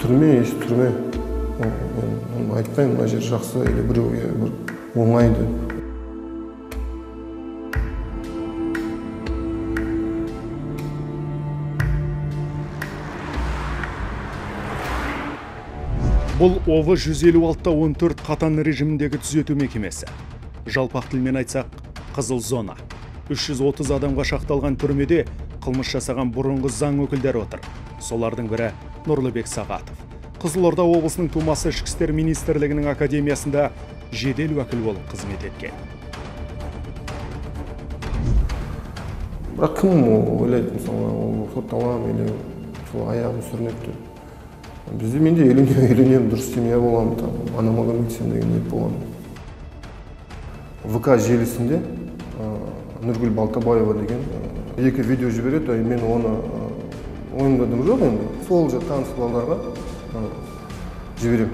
Түрме, еш түрме. Мен айтпаймын, мына жер жақсы, или біреуге бір оңайды. Бұл ОВ 156-14 қатаң режиміндегі түзету мекемесі. Жалпақ тілмен айтсақ, қызыл зона. 330 адамға шақталған түрмеде қылмыс жасаған бұрынғы заң өкілдері отыр. Солардың бірі Нұрлыбек Сағатов. Қызылорда облысының тумасы Ішкі істер министрлігінің академиясында жедел уәкіл болып қызмет еткен. Бірақ кім ойлайды, мысалы, ол сотталам, или сол аяғым сүрінеді. Бізде менде үйленем, дұрыс семья боламын, анама көмектесем деген ниет болған. ВК желісінде Нұргүл Балтабаева деген екі видео жібереді, мен оны ойымдадым жоқ енді. Сол таныс балдарға жіберем.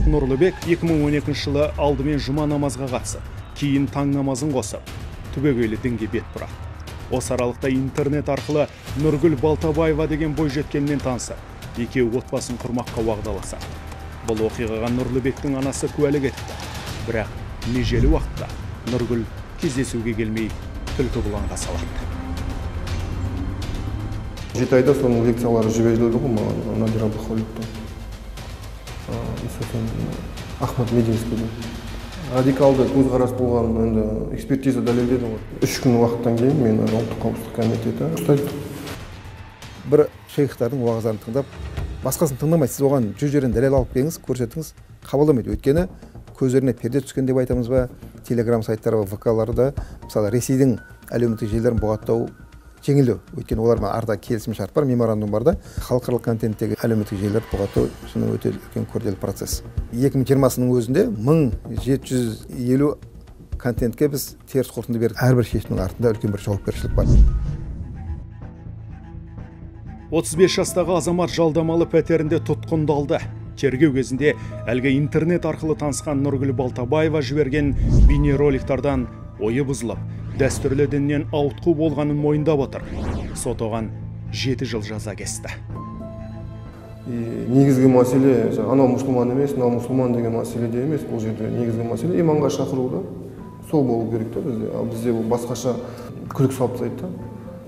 Нұрлыбек 2012 жылы алдымен жұма намазға қатысып, кейін таң намазын қосып, түбегейлі дінге бет бұрады. Осы аралықта интернет арқылы Нұргүл Балтабаева деген бойжеткенмен танысып, екеуі отбасын құрмаққа уағдаласады. Бұл оқиғаға Нұрлыбектің анасы куәлік етті. Бірақ межелі уақытта Нұргүл кездесуге келмей түлкі бұланға салады. 7 айда соның лекциялары жіберілді ғой маған, Надира Бахолевтен. Ахмад Мединскийден. Радикалды көзқарас болған, енді экспертиза дәлелдеді ғой. 3 күн уақыттан кейін мен ұлттық қауіпсіздік комитеті ұстайды. Бір шейхтардың уағыздарын тыңдап, басқасын тыңдамайды. Сіз оған 100 жерден дәлел алып келіңіз, көрсетіңіз, қабылдамайды. Өйткені көздеріне перде түскен деп айтамыз ба, телеграм сайттары, ВК-ларда, мысалы Ресейдің әлеуметтік желілерін бұғаттау жеңілдеу. Өйткені олармен арда келісім шарт бар, меморандум бар да, халықаралық контенттегі әлеуметтік желілерді бұғаттау шынымен өте үлкен күрделі процесс. 2020-ның өзінде 1750 контентке біз теріс қорытынды бердік. Әрбір шешімнің артында үлкен бір жауапкершілік бар. 35 жастағы азамат жалдамалы пәтерінде тұтқындалды. Тергеу кезінде әлгі интернет арқылы танысқан Нұргүл Балтабаева жіберген бейнероликтардан ойы бұзылып, дәстүрлі діннен ауытқу болғанын мойындап отыр. Сот оған 7 жыл жаза кесті. Негізгі мәселе, анау мұсылман емес, мынау мұсылман деген мәселеде емес, бұл жерде негізгі мәселе иманға шақыруда. Сол болу керек та бізде. Ал бізде бұл басқаша күлік салып тастайды да.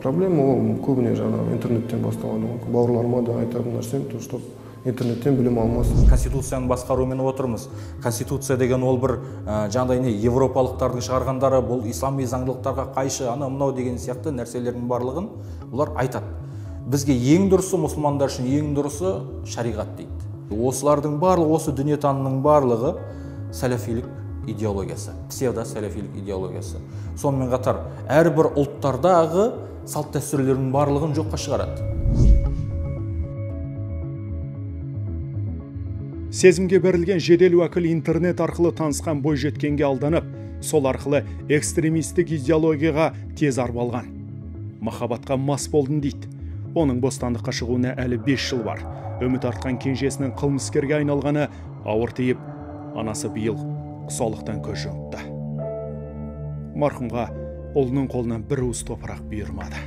Проблема ол көбіне интернеттен басталады. Бауырларыма да айтатын нәрсем, что интернеттен білім алмасын. Конституцияның басқаруымен отырмыз. Конституция деген ол бір жаңағыдай европалықтардың шығарғандары, бұл ислами заңдылықтарға қайшы, мынау деген сияқты нәрселердің барлығын олар айтады. Бізге ең дұрысы, мұсылмандар үшін ең дұрысы шариғат дейді. Осылардың барлығы, осы дүниетанымның барлығы сәләфилік идеологиясы, псевдо-сәләфилік идеологиясы. Сонымен қатар әрбір ұлттардағы салт дәстүрлерінің барлығын жоққа шығарады. Сезімге берілген жедел уәкіл интернет арқылы танысқан бойжеткенге алданып, сол арқылы экстремистік идеологияға тез арбалған. Махаббатқа мас болдым дейді. Оның бостандыққа шығуына әлі 5 жыл бар. Үміт артқан кенжесінің қылмыскерге айналғаны ауыр тиіп, анасы биыл құсалықтан көз жұмыпты. Марқұмға ұлының қолынан бір уыс топырақ бұйырмады.